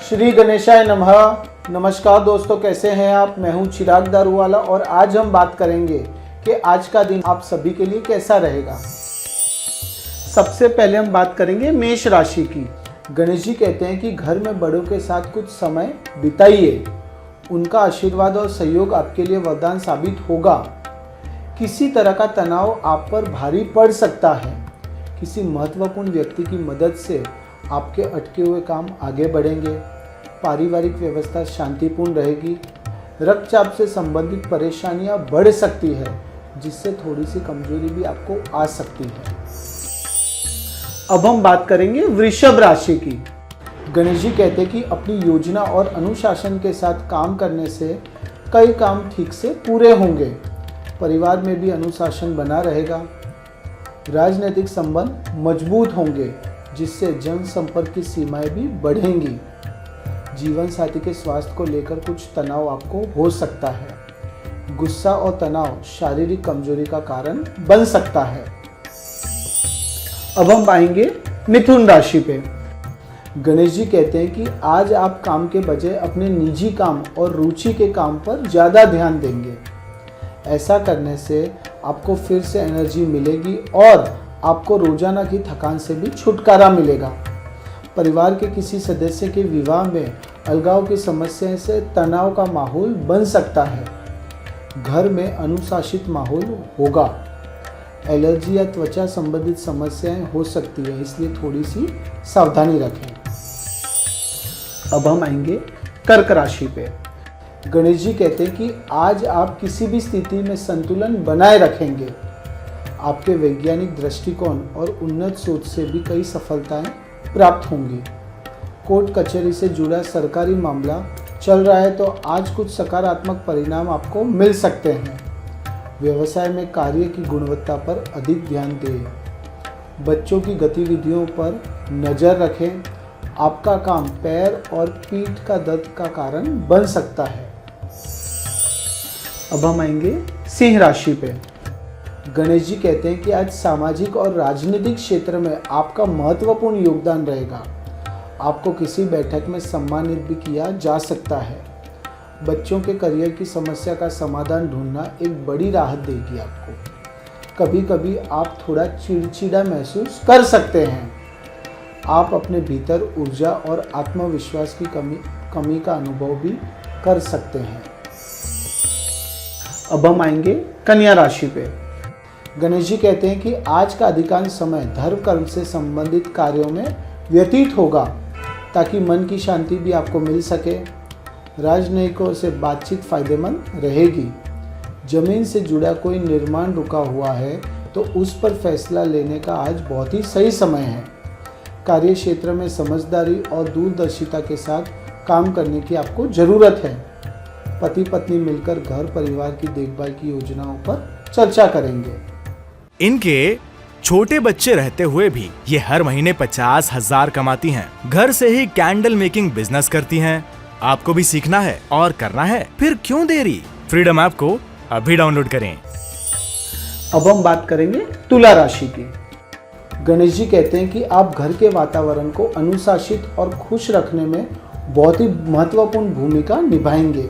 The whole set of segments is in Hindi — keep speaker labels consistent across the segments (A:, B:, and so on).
A: श्री गणेशाय नमः। नमस्कार दोस्तों, कैसे हैं आप। मैं हूं चिराग दारूवाला और आज हम बात करेंगे कि आज का दिन आप सभी के लिए कैसा रहेगा। सबसे पहले हम बात करेंगे मेष राशि की। गणेश जी कहते हैं कि घर में बड़ों के साथ कुछ समय बिताइए। उनका आशीर्वाद और सहयोग आपके लिए वरदान साबित होगा। किसी तरह का तनाव आप पर भारी पड़ सकता है। किसी महत्वपूर्ण व्यक्ति की मदद से आपके अटके हुए काम आगे बढ़ेंगे। पारिवारिक व्यवस्था शांतिपूर्ण रहेगी। रक्तचाप से संबंधित परेशानियां बढ़ सकती है, जिससे थोड़ी सी कमजोरी भी आपको आ सकती है। अब हम बात करेंगे वृषभ राशि की। गणेश जी कहते हैं कि अपनी योजना और अनुशासन के साथ काम करने से कई काम ठीक से पूरे होंगे। परिवार में भी अनुशासन बना रहेगा। राजनीतिक संबंध मजबूत होंगे, जिससे जनसंपर्क की सीमाएं भी बढ़ेंगी। जीवन साथी के स्वास्थ्य को लेकर कुछ तनाव आपको हो सकता है। गुस्सा और तनाव शारीरिक कमजोरी का कारण बन सकता है। अब हम आएंगे मिथुन राशि पे। गणेश जी कहते हैं कि आज आप काम के बजाय अपने निजी काम और रुचि के काम पर ज़्यादा ध्यान देंगे। ऐसा करने से आपको फिर से एनर्जी मिलेगी और आपको रोजाना की थकान से भी छुटकारा मिलेगा। परिवार के किसी सदस्य के विवाह में अलगाव की समस्या से तनाव का माहौल बन सकता है। घर में अनुशासित माहौल होगा। एलर्जी या त्वचा संबंधित समस्याएं हो सकती है, इसलिए थोड़ी सी सावधानी रखें। अब हम आएंगे कर्क राशि पे। गणेश जी कहते हैं कि आज आप किसी भी स्थिति में संतुलन बनाए रखेंगे। आपके वैज्ञानिक दृष्टिकोण और उन्नत सोच से भी कई सफलताएं प्राप्त होंगी। कोर्ट कचहरी से जुड़ा सरकारी मामला चल रहा है तो आज कुछ सकारात्मक परिणाम आपको मिल सकते हैं। व्यवसाय में कार्य की गुणवत्ता पर अधिक ध्यान दें। बच्चों की गतिविधियों पर नज़र रखें। आपका काम पैर और पीठ का दर्द का कारण बन सकता है। अब हम आएंगे सिंह राशि पे। गणेश जी कहते हैं कि आज सामाजिक और राजनीतिक क्षेत्र में आपका महत्वपूर्ण योगदान रहेगा। आपको किसी बैठक में सम्मानित भी किया जा सकता है। बच्चों के करियर की समस्या का समाधान ढूंढना एक बड़ी राहत देगी आपको। कभी कभी आप थोड़ा चिड़चिड़ा महसूस कर सकते हैं। आप अपने भीतर ऊर्जा और आत्मविश्वास की कमी का अनुभव भी कर सकते हैं। अब हम आएंगे कन्या राशि पे। गणेश जी कहते हैं कि आज का अधिकांश समय धर्म कर्म से संबंधित कार्यों में व्यतीत होगा, ताकि मन की शांति भी आपको मिल सके। राजनयिकों से बातचीत फायदेमंद रहेगी। जमीन से जुड़ा कोई निर्माण रुका हुआ है तो उस पर फैसला लेने का आज बहुत ही सही समय है। कार्य क्षेत्र में समझदारी और दूरदर्शिता के साथ काम करने की आपको ज़रूरत है। पति पत्नी मिलकर घर परिवार की देखभाल की योजनाओं पर चर्चा करेंगे।
B: इनके छोटे बच्चे रहते हुए भी ये हर महीने 50,000 कमाती हैं। घर से ही कैंडल मेकिंग बिजनेस करती हैं। आपको भी सीखना है और करना है, फिर क्यों देरी। फ्रीडम ऐप को अभी डाउनलोड करें।
A: अब हम बात करेंगे तुला राशि की। गणेश जी कहते हैं कि आप घर के वातावरण को अनुशासित और खुश रखने में बहुत ही महत्वपूर्ण भूमिका निभाएंगे।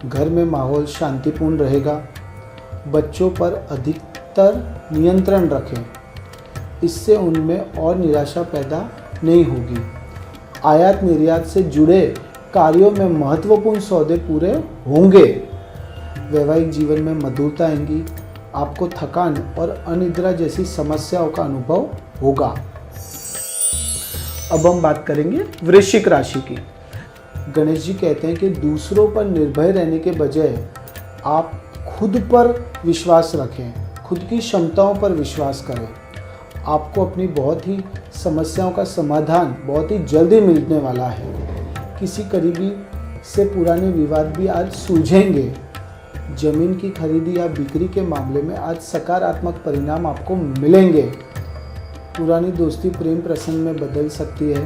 A: घर में माहौल शांतिपूर्ण रहेगा। बच्चों पर अधिकतर नियंत्रण रखें, इससे उनमें और निराशा पैदा नहीं होगी। आयात निर्यात से जुड़े कार्यों में महत्वपूर्ण सौदे पूरे होंगे। वैवाहिक जीवन में मधुरता आएंगी। आपको थकान और अनिद्रा जैसी समस्याओं का अनुभव होगा। अब हम बात करेंगे वृश्चिक राशि की। गणेश जी कहते हैं कि दूसरों पर निर्भर रहने के बजाय आप खुद पर विश्वास रखें। खुद की क्षमताओं पर विश्वास करें। आपको अपनी बहुत ही समस्याओं का समाधान बहुत ही जल्दी मिलने वाला है। किसी करीबी से पुराने विवाद भी आज सुलझेंगे। जमीन की खरीदी या बिक्री के मामले में आज सकारात्मक परिणाम आपको मिलेंगे। पुरानी दोस्ती प्रेम प्रसंग में बदल सकती है।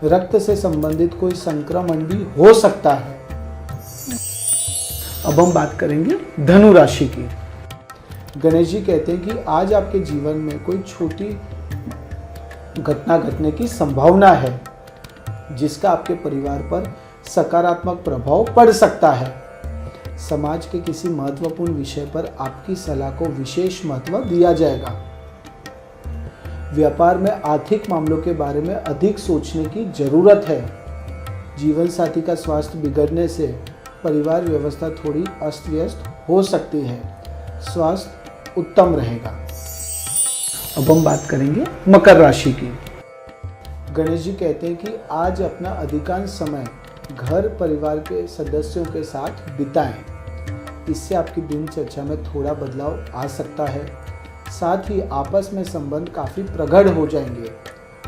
A: रक्त से संबंधित कोई संक्रमण भी हो सकता है। अब हम बात करेंगे धनु राशि की। गणेश जी कहते हैं कि आज आपके जीवन में कोई छोटी घटना घटने की संभावना है। जिसका आपके परिवार पर सकारात्मक प्रभाव पड़ सकता है। समाज के किसी महत्वपूर्ण विषय पर आपकी सलाह को विशेष महत्व दिया जाएगा। व्यापार में आर्थिक मामलों के बारे में अधिक सोचने की जरूरत है। जीवन साथी का स्वास्थ्य बिगड़ने से परिवार व्यवस्था थोड़ी अस्त व्यस्त हो सकती है। स्वास्थ्य उत्तम रहेगा। अब हम बात करेंगे मकर राशि की। गणेश जी कहते हैं कि आज अपना अधिकांश समय घर परिवार के सदस्यों के साथ बिताएं। इससे आपकी दिनचर्या में थोड़ा बदलाव आ सकता है। साथ ही आपस में संबंध काफ़ी प्रगाढ़ हो जाएंगे।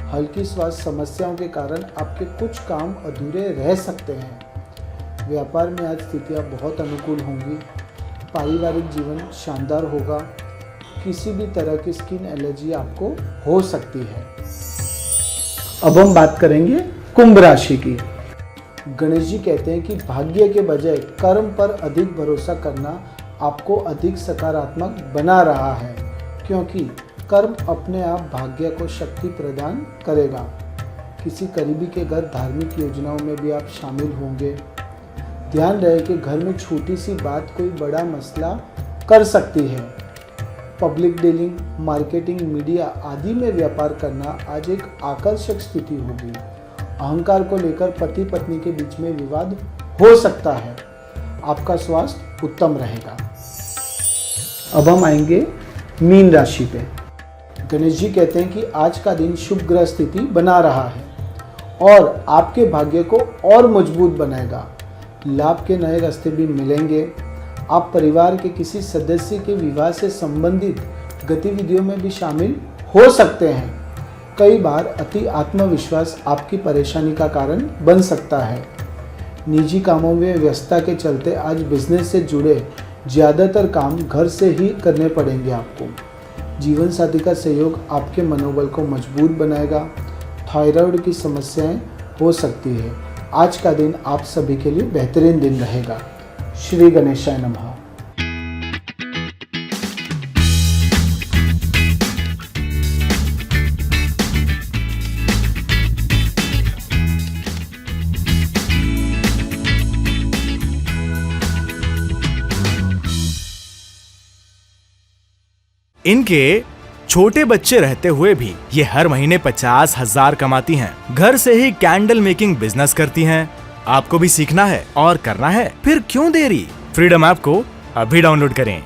A: हल्की स्वास्थ्य समस्याओं के कारण आपके कुछ काम अधूरे रह सकते हैं। व्यापार में आज स्थितियाँ बहुत अनुकूल होंगी। पारिवारिक जीवन शानदार होगा। किसी भी तरह की स्किन एलर्जी आपको हो सकती है। अब हम बात करेंगे कुंभ राशि की। गणेश जी कहते हैं कि भाग्य के बजाय कर्म पर अधिक भरोसा करना आपको अधिक सकारात्मक बना रहा है, क्योंकि कर्म अपने आप भाग्य को शक्ति प्रदान करेगा। किसी करीबी के घर धार्मिक योजनाओं में भी आप शामिल होंगे। ध्यान रहे कि घर में छोटी सी बात कोई बड़ा मसला कर सकती है। पब्लिक डीलिंग, मार्केटिंग, मीडिया आदि में व्यापार करना आज एक आकर्षक स्थिति होगी। अहंकार को लेकर पति पत्नी के बीच में विवाद हो सकता है। आपका स्वास्थ्य उत्तम रहेगा। अब हम आएंगे मीन राशि पे। गणेश जी कहते हैं कि आज का दिन शुभ ग्रह स्थिति बना रहा है और आपके भाग्य को और मजबूत बनाएगा। लाभ के नए रास्ते भी मिलेंगे। आप परिवार के किसी सदस्य के विवाह से संबंधित गतिविधियों में भी शामिल हो सकते हैं। कई बार अति आत्मविश्वास आपकी परेशानी का कारण बन सकता है। निजी कामों में व्यस्तता के चलते आज बिजनेस से जुड़े ज़्यादातर काम घर से ही करने पड़ेंगे आपको। जीवन साथी का सहयोग आपके मनोबल को मजबूत बनाएगा। थायराइड की समस्याएं हो सकती है। आज का दिन आप सभी के लिए बेहतरीन दिन रहेगा। श्री गणेशाय नमः।
B: इनके छोटे बच्चे रहते हुए भी ये हर महीने 50,000 कमाती हैं। घर से ही कैंडल मेकिंग बिजनेस करती हैं। आपको भी सीखना है और करना है, फिर क्यों देरी? फ्रीडम ऐप को अभी डाउनलोड करें।